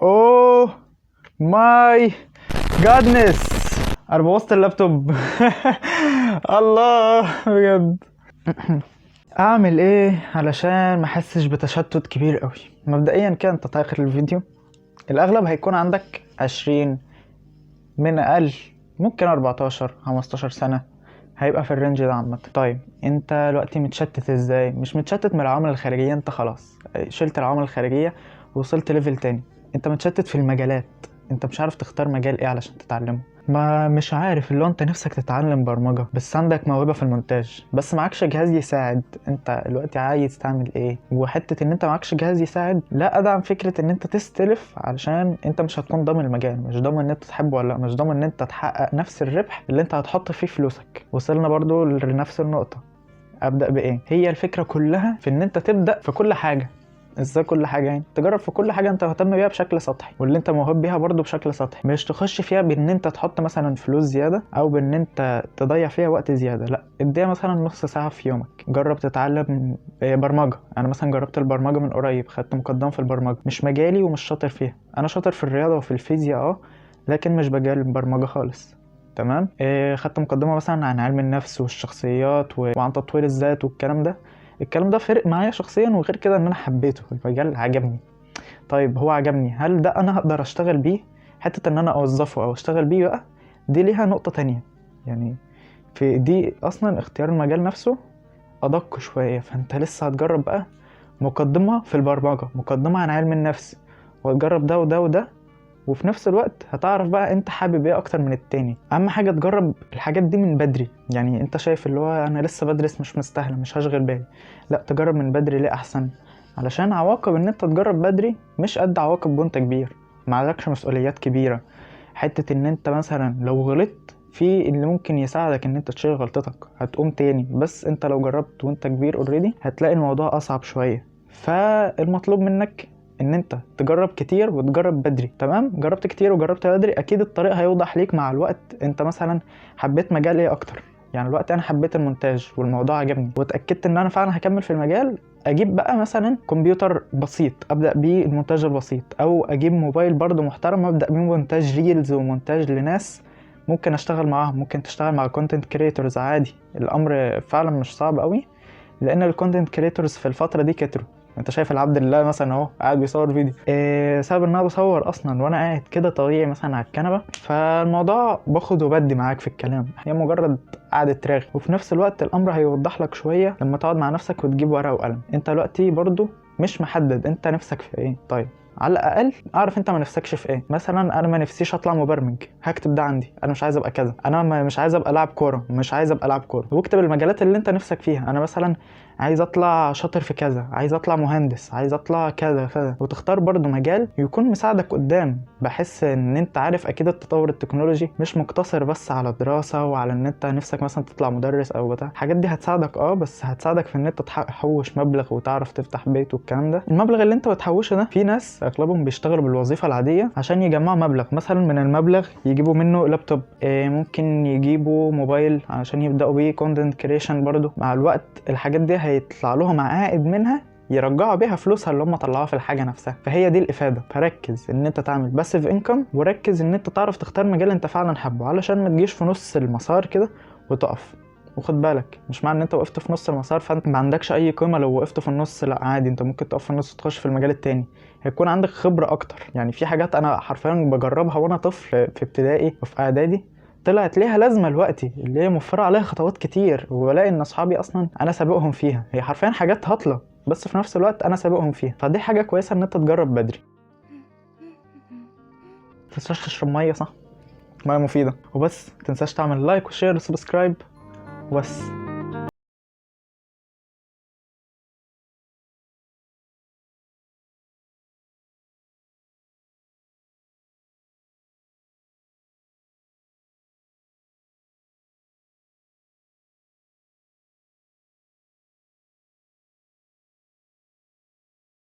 اوه ماي جادنس، انا بوظت اللابتوب. الله بجد. اعمل ايه علشان ما احسش بتشتت كبير قوي؟ مبدئيا كده انت اخر الفيديو الاغلب هيكون عندك 20 من اقل، ممكن 14 15 سنة، هيبقى في الرينج ده عامة. طيب انت دلوقتي متشتت ازاي؟ مش متشتت من العوامل الخارجية، انت خلاص شلت العوامل الخارجية ووصلت ليفل تاني. انت متشتت في المجالات، انت مش عارف تختار مجال ايه علشان تتعلمه. ما مش عارف اللي هو انت نفسك تتعلم برمجة بس عندك موهبة في المونتاج بس معكش جهاز يساعد، انت دلوقتي عايز تعمل ايه؟ وحتة ان انت معكش جهاز يساعد لا ادعم فكرة ان انت تستلف، علشان انت مش هتكون ضامن المجال، مش ضامن ان انت تحبه ولا لا، مش ضامن ان انت تحقق نفس الربح اللي انت هتحط فيه فلوسك. وصلنا برضو لنفس النقطة، ابدأ بايه؟ هي الفكرة كلها في ان انت تبدأ في كل حاجة. ازاي كل حاجه؟ يعني تجرب في كل حاجه انت مهتم بيها بشكل سطحي، واللي انت موهوب بيها برضو بشكل سطحي، مش تخش فيها بان انت تحط مثلا فلوس زياده او بان انت تضيع فيها وقت زياده، لا اديها مثلا نص ساعه في يومك. جرب تتعلم برمجه. انا مثلا جربت البرمجه من قريب، خدت مقدمه في البرمجه، مش مجالي ومش شاطر فيها، انا شاطر في الرياضه وفي الفيزياء لكن مش مجال البرمجه خالص. تمام. خدت مقدمه مثلا عن علم النفس والشخصيات وعن تطوير الذات والكلام ده. الكلام ده فرق معايا شخصيا، وغير كده ان انا حبيته، المجال عجبني. طيب هو عجبني، هل ده انا هقدر اشتغل بيه؟ حتة ان انا اوظفه او اشتغل بيه بقى دي ليها نقطة تانية. يعني في دي اصلا اختيار المجال نفسه ادق شوية، فانت لسه هتجرب بقى مقدمة في البرمجة، مقدمة عن علم النفس، وتجرب ده وده وده، وفي نفس الوقت هتعرف بقى انت حابب ايه اكتر من التاني. اهم حاجة تجرب الحاجات دي من بدري. يعني انت شايف اللي هو انا لسه بدرس مش مستاهلة مش هشغل بالي، لا تجرب من بدري ليه احسن، علشان عواقب ان انت تجرب بدري مش قد عواقب وانت كبير، معلكش مسؤوليات كبيرة. حتة ان انت مثلا لو غلطت في اللي ممكن يساعدك ان انت تشيل غلطتك هتقوم تاني، بس انت لو جربت وانت كبير اوريدي هتلاقي الموضوع اصعب شوية. فالمطلوب منك ان انت تجرب كتير وتجرب بدري. تمام، جربت كتير وجربت بدري، اكيد الطريق هيوضح ليك مع الوقت انت مثلا حبيت مجال ايه اكتر. يعني الوقت انا حبيت المونتاج والموضوع عجبني واتاكدت ان انا فعلا هكمل في المجال، اجيب بقى مثلا كمبيوتر بسيط ابدا بيه المونتاج البسيط، او اجيب موبايل برضو محترم ابدا بيه مونتاج ريلز ومونتاج لناس ممكن اشتغل معاهم. ممكن تشتغل مع كونتنت كريتورز عادي، الامر فعلا مش صعب قوي، لان الكونتنت كريتورز في الفتره دي كتروا. انت شايف العبد لله مثلا اهو قاعد بيصور فيديو سبب ان انا بصور اصلا وانا قاعد كده طبيعي مثلا على الكنبه، فالموضوع باخد وبدي معاك في الكلام، هي مجرد قعده رغي، وفي نفس الوقت الامر هيوضح لك شويه لما تقعد مع نفسك وتجيب ورقه وقلم. انت دلوقتي برضو مش محدد انت نفسك في ايه، طيب على الاقل اعرف انت ما نفسكش في ايه. مثلا انا ما نفسيش اطلع مبرمج، هكتب ده عندي، انا مش عايز ابقى كذا، انا مش عايز ابقى لاعب كوره، مش عايز ابقى لاعب كوره، واكتب المجالات اللي انت نفسك فيها. انا مثلا عايز اطلع شاطر في كذا، عايز اطلع مهندس، عايز اطلع كذا كذا، وتختار برضو مجال يكون مساعدك قدام. بحس ان انت عارف اكيد التطور التكنولوجي مش مقتصر بس على الدراسة وعلى ان انت نفسك مثلا تطلع مدرس او بتاع، الحاجات دي هتساعدك بس هتساعدك في ان انت تحوش مبلغ وتعرف تفتح بيت والكلام ده. المبلغ اللي انت بتحوشه ده في ناس اغلبهم بيشتغلوا بالوظيفة العادية عشان يجمعوا مبلغ، مثلا من المبلغ يجيبوا منه لابتوب، ممكن يجيبوا موبايل عشان يبداوا بيه كونتنت كريشن. برضو مع الوقت الحاجات دي هيطلع لهم عائد منها يرجعوا بيها فلوسها اللي هم طلعوها في الحاجه نفسها، فهي دي الافاده. فركز ان انت تعمل باسيف انكم، وركز ان انت تعرف تختار مجال انت فعلا حابه، علشان ما تجيش في نص المسار كده وتقف. وخد بالك مش معنى ان انت وقفت في نص المسار فانت ما عندكش اي قيمه لو وقفت في النص، لا عادي، انت ممكن تقف في النص وتخش في المجال التاني، هيكون عندك خبره اكتر. يعني في حاجات انا حرفيا بجربها وانا طفل في ابتدائي وفي اعدادي طلعت ليها لازمه دلوقتي، اللي هي موفره عليها خطوات كتير، وبلاقي ان اصحابي اصلا انا سابقهم فيها، هي حرفيا حاجات هطله بس في نفس الوقت انا سابقهم فيها، فدي حاجه كويسه ان انت تجرب بدري. متنساش تشرب ميه، صح؟ ميه مفيده. وبس متنساش تعمل لايك وشير وسبسكرايب وبس.